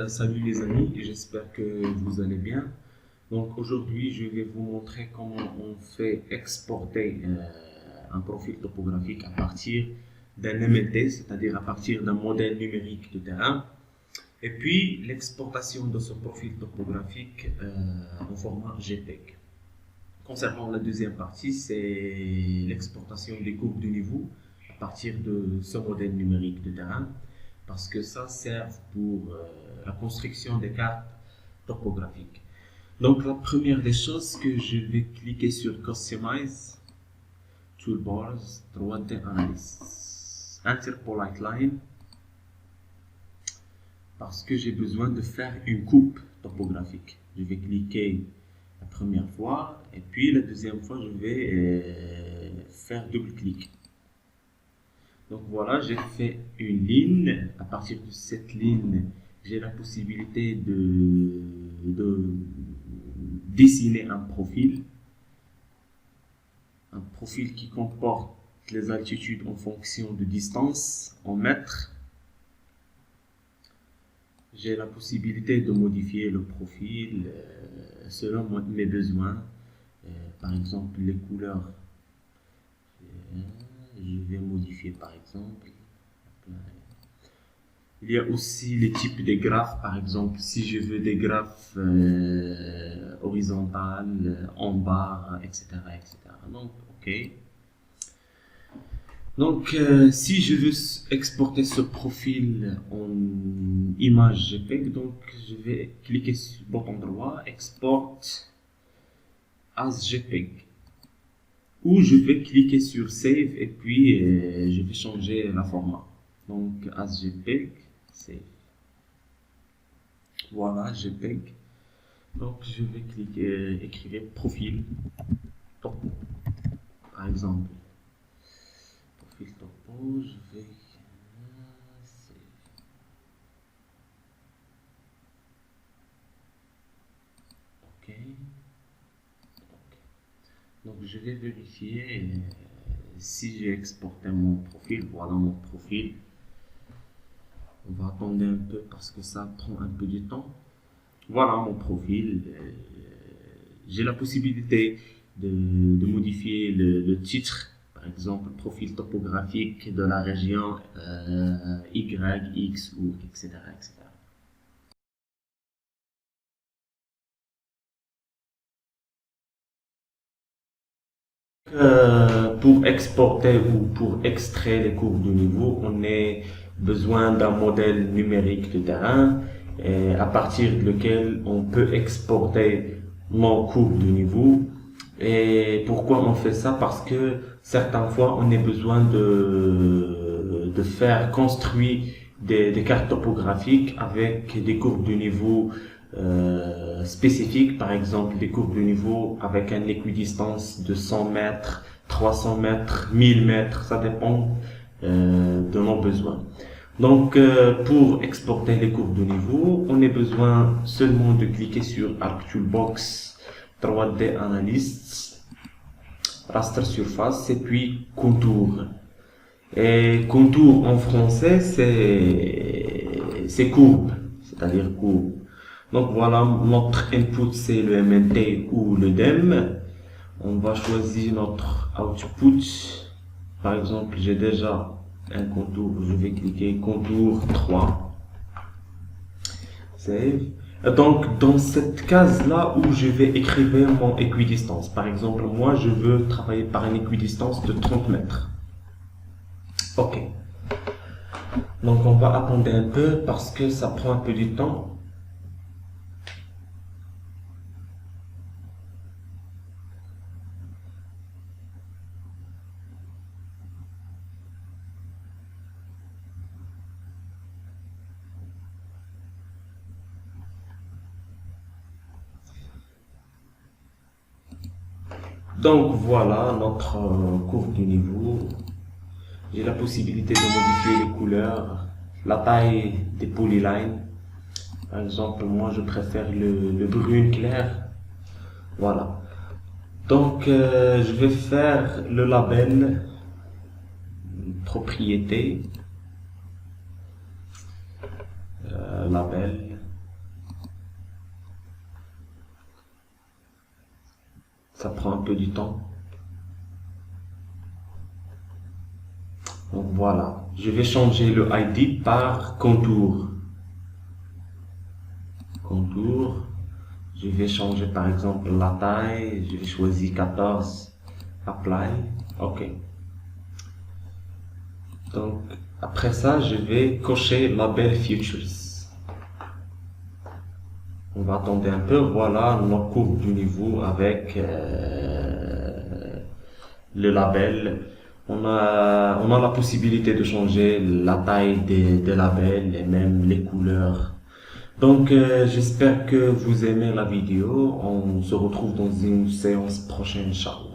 Salut les amis, j'espère que vous allez bien. Donc, aujourd'hui, je vais vous montrer comment on fait exporter un profil topographique à partir d'un MLT, c'est-à-dire à partir d'un modèle numérique de terrain. Et puis, l'exportation de ce profil topographique en format JPEG. Concernant la deuxième partie, c'est l'exportation des courbes de niveau à partir de ce modèle numérique de terrain, parce que ça sert pour la construction des cartes topographiques. Donc la première des choses que je vais cliquer sur Customize, Toolbars, 3D Analysis, Interpolate Line, parce que j'ai besoin de faire une coupe topographique. Je vais cliquer la première fois et puis la deuxième fois je vais faire double-clic. Donc voilà, j'ai fait une ligne. À partir de cette ligne, j'ai la possibilité de dessiner un profil qui comporte les altitudes en fonction de distance en mètres. J'ai la possibilité de modifier le profil selon mes besoins. Par exemple, les couleurs. Je vais modifier par exemple. Il y a aussi les types de graphes. Par exemple, si je veux des graphes horizontales, en barre, etc., etc. Donc, ok. Donc, si je veux exporter ce profil en image JPEG, donc je vais cliquer sur le bouton droit, Export as JPEG. Ou je vais cliquer sur Save et puis je vais changer la format. Donc, as JPEG, Save. Voilà, JPEG. Donc, je vais cliquer, écrire profil topo, par exemple. Profil topo, je vais Save. Ok. Donc je vais vérifier si j'ai exporté mon profil. Voilà mon profil. On va attendre un peu parce que ça prend un peu de temps. Voilà mon profil. J'ai la possibilité de modifier le titre. Par exemple, profil topographique de la région Y, X ou etc. etc. Pour exporter ou pour extraire les courbes de niveau, on a besoin d'un modèle numérique de terrain à partir de lequel on peut exporter nos courbes de niveau. Et pourquoi on fait ça? Parce que certaines fois, on a besoin de faire construire des cartes topographiques avec des courbes de niveau spécifiques, par exemple des courbes de niveau avec une équidistance de 100 mètres, 300 mètres, 1000 mètres, ça dépend de nos besoins. Donc pour exporter les courbes de niveau, on a besoin seulement de cliquer sur ArcToolbox 3D Analyst, Raster Surface et puis Contour. Et contour en français c'est courbe, c'est-à-dire courbe. Donc voilà, notre input c'est le MNT ou le DEM. On va choisir notre output. Par exemple, j'ai déjà un contour, je vais cliquer contour 3. Save. Donc dans cette case là où je vais écrire mon équidistance. Par exemple, moi je veux travailler par une équidistance de 30 mètres. Ok. Donc on va attendre un peu parce que ça prend un peu de temps. Donc voilà notre courbe de niveau. J'ai la possibilité de modifier les couleurs, la taille des polylines. Par exemple, moi je préfère le brun clair. Voilà. Donc je vais faire le label propriété. label. Ça prend un peu du temps. Donc voilà, je vais changer le ID par contour. Contour. Je vais changer par exemple la taille. Je vais choisir 14. Apply. OK. Donc après ça, je vais cocher label Futures. On va attendre un peu. Voilà nos courbes du niveau avec le label. On a la possibilité de changer la taille des labels et même les couleurs. Donc j'espère que vous aimez la vidéo. On se retrouve dans une séance prochaine, Inch'Allah.